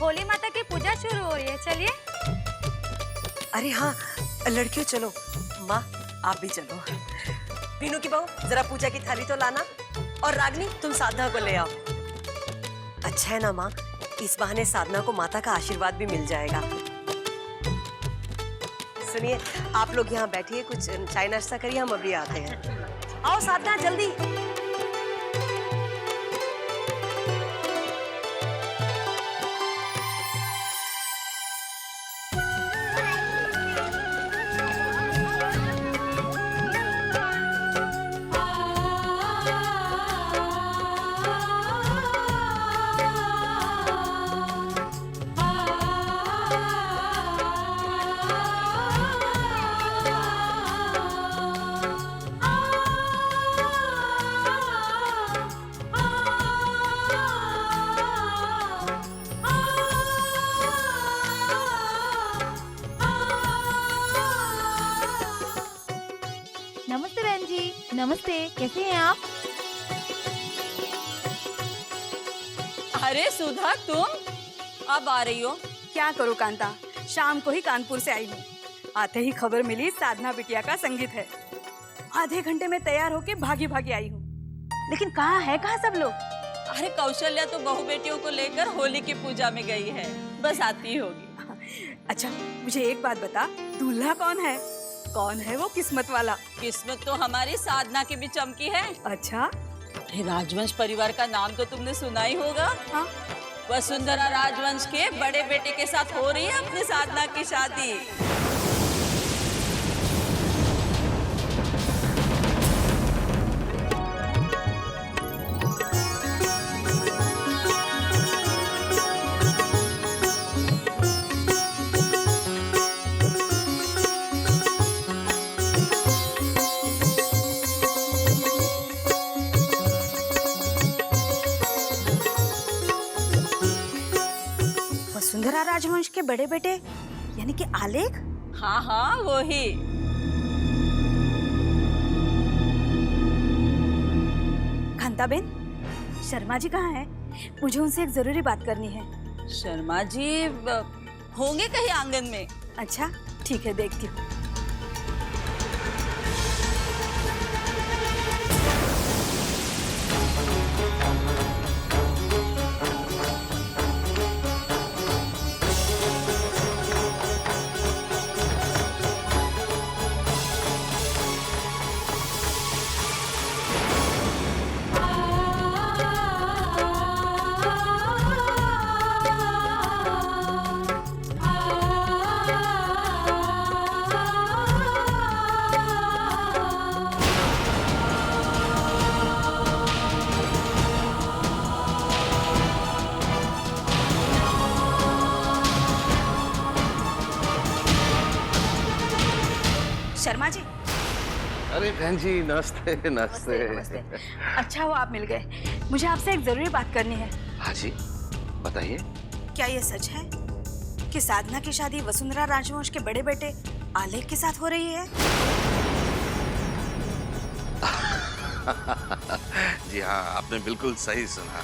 होली माता की पूजा शुरू हो रही है, चलिए। अरे हाँ लड़कियों चलो, माँ आप भी चलो। मीनू की बहू जरा पूजा की थाली तो लाना, और रागनी तुम साधना को ले आओ। अच्छा है ना माँ, इस बहाने साधना को माता का आशीर्वाद भी मिल जाएगा। सुनिए आप लोग यहाँ बैठिए, कुछ चाय नाश्ता करिए, हम अभी आते हैं। आओ साधना जल्दी। नमस्ते बहन जी। नमस्ते, कैसे हैं आप? अरे सुधा, तुम अब आ रही हो? क्या करूं कांता, शाम को ही कानपुर से आई हूँ। आते ही खबर मिली साधना बिटिया का संगीत है। आधे घंटे में तैयार होके भागी भागी आई हूँ, लेकिन कहाँ सब लोग? अरे कौशल्या तो बहू बेटियों को लेकर होली की पूजा में गई है, बस आती ही होगी। अच्छा मुझे एक बात बता, दूल्हा कौन है? कौन है वो किस्मत वाला? किस्मत तो हमारी साधना की भी चमकी है। अच्छा अरे राजवंश परिवार का नाम तो तुमने सुना ही होगा। हाँ। वसुंधरा राजवंश के बड़े बेटे के साथ हो रही है अपनी साधना की शादी। वसुंधरा राजवंश के बड़े बेटे यानी कि आलेख? हाँ हाँ वही। कांताबेन, शर्मा जी कहाँ है? मुझे उनसे एक जरूरी बात करनी है। शर्मा जी होंगे कहीं आंगन में। अच्छा ठीक है, देखती हूँ। शर्मा जी। अरे बहन जी नमस्ते नमस्ते। नमस्ते। अच्छा वो आप मिल गए, मुझे आपसे एक जरूरी बात करनी है। हाँ जी बताइए। क्या ये सच है कि साधना की शादी वसुंधरा राजवंश के बड़े बेटे आलेख के साथ हो रही है? जी हाँ आपने बिल्कुल सही सुना।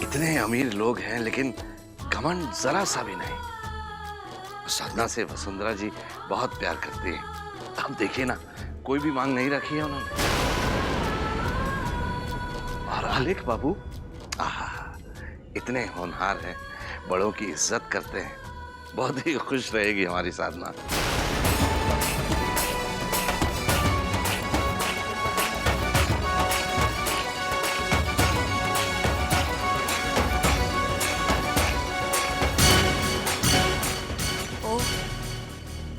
इतने अमीर लोग हैं लेकिन घमंड जरा सा भी नहीं। साधना से वसुंधरा जी बहुत प्यार करती है। अब देखिए ना, कोई भी मांग नहीं रखी है उन्होंने। और आलेख बाबू आहा इतने होनहार हैं, बड़ों की इज्जत करते हैं। बहुत ही खुश रहेगी हमारी साधना।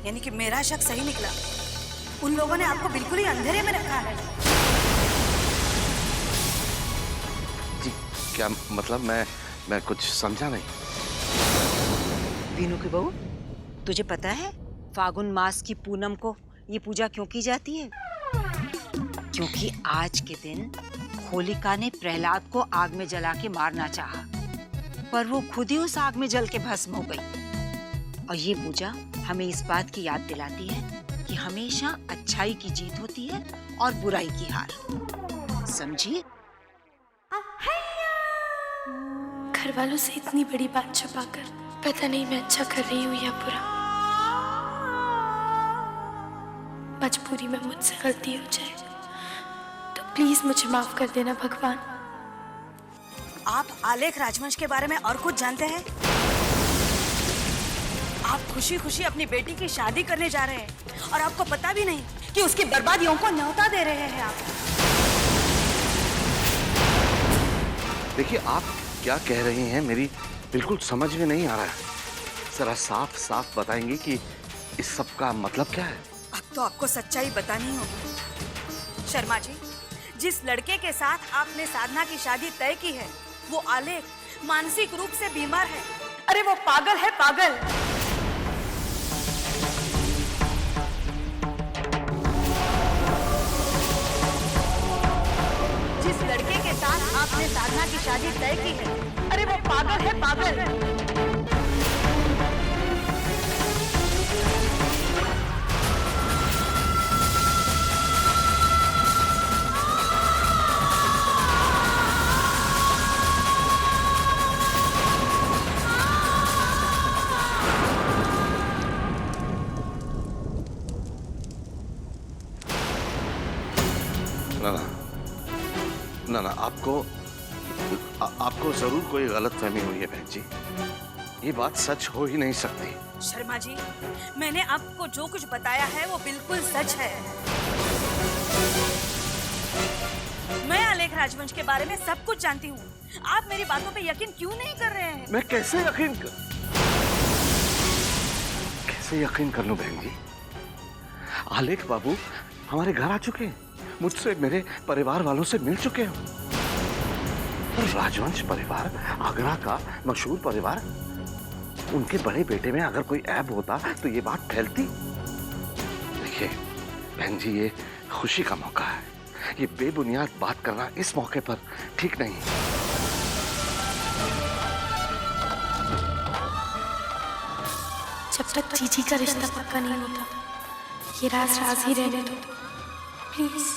यानी कि मेरा शक सही निकला, उन लोगों ने आपको बिल्कुल ही अंधेरे में रखा है। जी क्या मतलब? मैं कुछ समझा नहीं। मीनू की बहू तुझे पता है फागुन मास की पूनम को ये पूजा क्यों की जाती है? क्योंकि आज के दिन होलिका ने प्रहलाद को आग में जला के मारना चाहा, पर वो खुद ही उस आग में जल के भस्म हो गई। और ये पूजा हमें इस बात की याद दिलाती है कि हमेशा अच्छाई की जीत होती है और बुराई की हार। समझी? घर वालों से इतनी बड़ी बात छुपाकर पता नहीं मैं अच्छा कर रही हूँ या बुरा। मजबूरी में मुझसे गलती हो जाए तो प्लीज मुझे माफ कर देना भगवान। आप आलेख राजवंश के बारे में और कुछ जानते हैं? आप खुशी खुशी अपनी बेटी की शादी करने जा रहे हैं और आपको पता भी नहीं कि उसकी बर्बादियों को न्योता दे रहे हैं आप। देखिए, आप क्या कह रही हैं मेरी बिल्कुल समझ में नहीं आ रहा है। जरा साफ साफ बताएंगे कि इस सब का मतलब क्या है? अब तो आपको सच्चाई बतानी होगी। शर्मा जी, जिस लड़के के साथ आपने साधना की शादी तय की है वो आलेख मानसिक रूप से बीमार है। अरे वो पागल है, पागल। जिस लड़के के साथ आपने साधना की शादी तय की है, अरे वो पागल है, पागल। ना ना, आपको जरूर कोई गलतफहमी हुई है बहन जी। ये बात सच हो ही नहीं सकती। शर्मा जी, मैंने आपको जो कुछ बताया है वो बिल्कुल सच है। मैं आलेख राजवंश के बारे में सब कुछ जानती हूँ। आप मेरी बातों पे यकीन क्यों नहीं कर रहे हैं? मैं कैसे यकीन कर लूं बहन जी? आलेख बाबू हमारे घर आ चुके हैं, मुझसे, मेरे परिवार वालों से मिल चुके हैं। और राजवंश परिवार, आगरा का मशहूर परिवार, उनके बड़े बेटे में अगर कोई ऐब होता तो ये बात फैलती। देखिए बहन जी, ये खुशी का मौका है, ये बेबुनियाद बात करना इस मौके पर ठीक नहीं। जब तक जीजी का रिश्ता पक्का नहीं होता ये राज राज ही रहने दो प्लीज।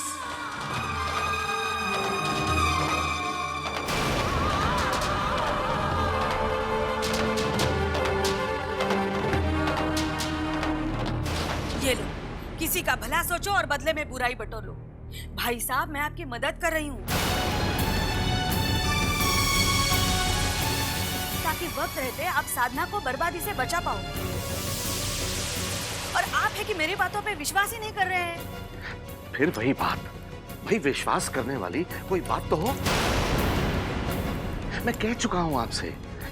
ये लो, किसी का भला सोचो और बदले में बुराई बटोरो। भाई साहब, मैं आपकी मदद कर रही हूँ ताकि वक्त रहते आप साधना को बर्बादी से बचा पाओ। और आप है कि मेरी बातों पे विश्वास ही नहीं कर रहे हैं। फिर वही बात, वही विश्वास करने वाली कोई बात तो हो। मैं कह चुका हूं आपसे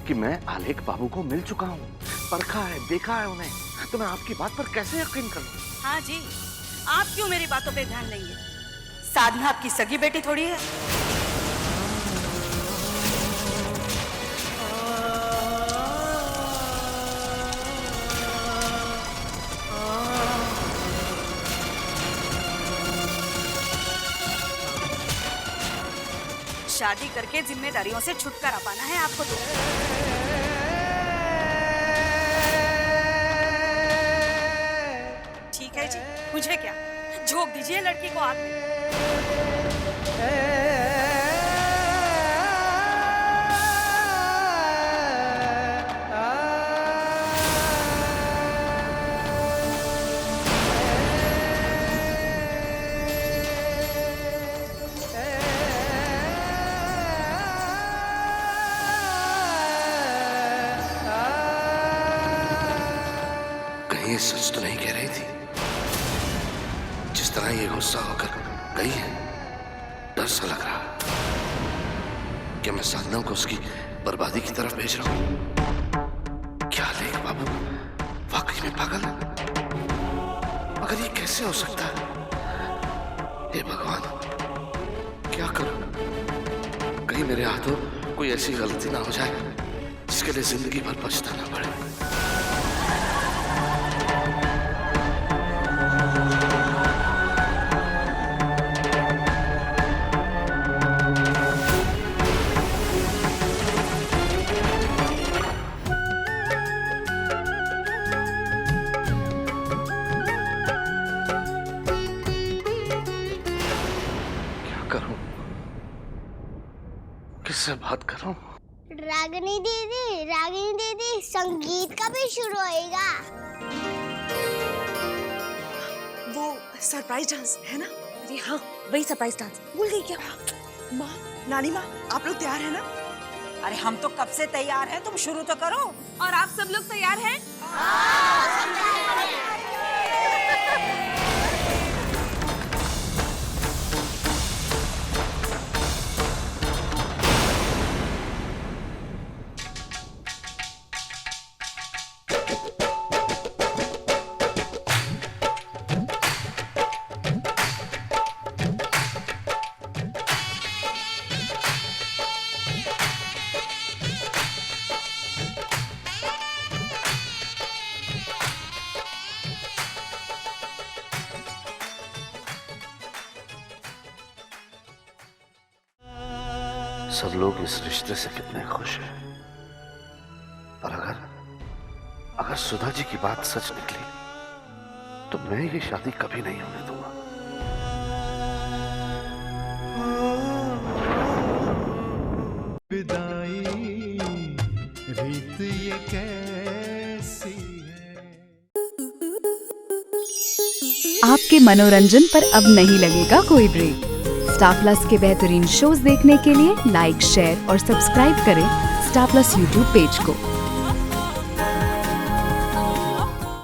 कि मैं आलेख बाबू को मिल चुका हूं, परखा है, देखा है उन्हें, तो मैं आपकी बात पर कैसे यकीन करूं? हाँ जी, आप क्यों मेरी बातों पे ध्यान देंगे? साधना आपकी सगी बेटी थोड़ी है। शादी करके जिम्मेदारियों से छुटकारा पाना है आपको तो। ठीक है जी, मुझे क्या, झोंक दीजिए लड़की को आग में। ये सच तो नहीं कह रही थी? जिस तरह ये गुस्सा होकर गई है, डर सा लग रहा। क्या मैं साधना को उसकी बर्बादी की तरफ भेज रहा हूं? क्या आलेख बाबू वाकई में पागल है? मगर ये कैसे हो सकता है? हे भगवान, क्या करूं? कहीं मेरे हाथों कोई ऐसी गलती ना हो जाए जिसके लिए जिंदगी भर पछताना पड़े। किससे बात करूं? रागिनी दीदी संगीत कब शुरू होएगा? वो सरप्राइज डांस है ना? अरे हाँ, वही सरप्राइज डांस। भूल गई क्या? माँ, नानी माँ, आप लोग तैयार हैं ना? अरे हम तो कब से तैयार हैं, तुम शुरू तो करो। और आप सब लोग तैयार हैं? सब लोग इस रिश्ते से कितने खुश हैं, पर अगर सुधा जी की बात सच निकली तो मैं ये शादी कभी नहीं होने दूंगा। विदाई रीत ये कैसी है। आपके मनोरंजन पर अब नहीं लगेगा कोई ब्रेक। स्टार प्लस के बेहतरीन शोज देखने के लिए लाइक, शेयर और सब्सक्राइब करें स्टार प्लस यूट्यूब पेज को।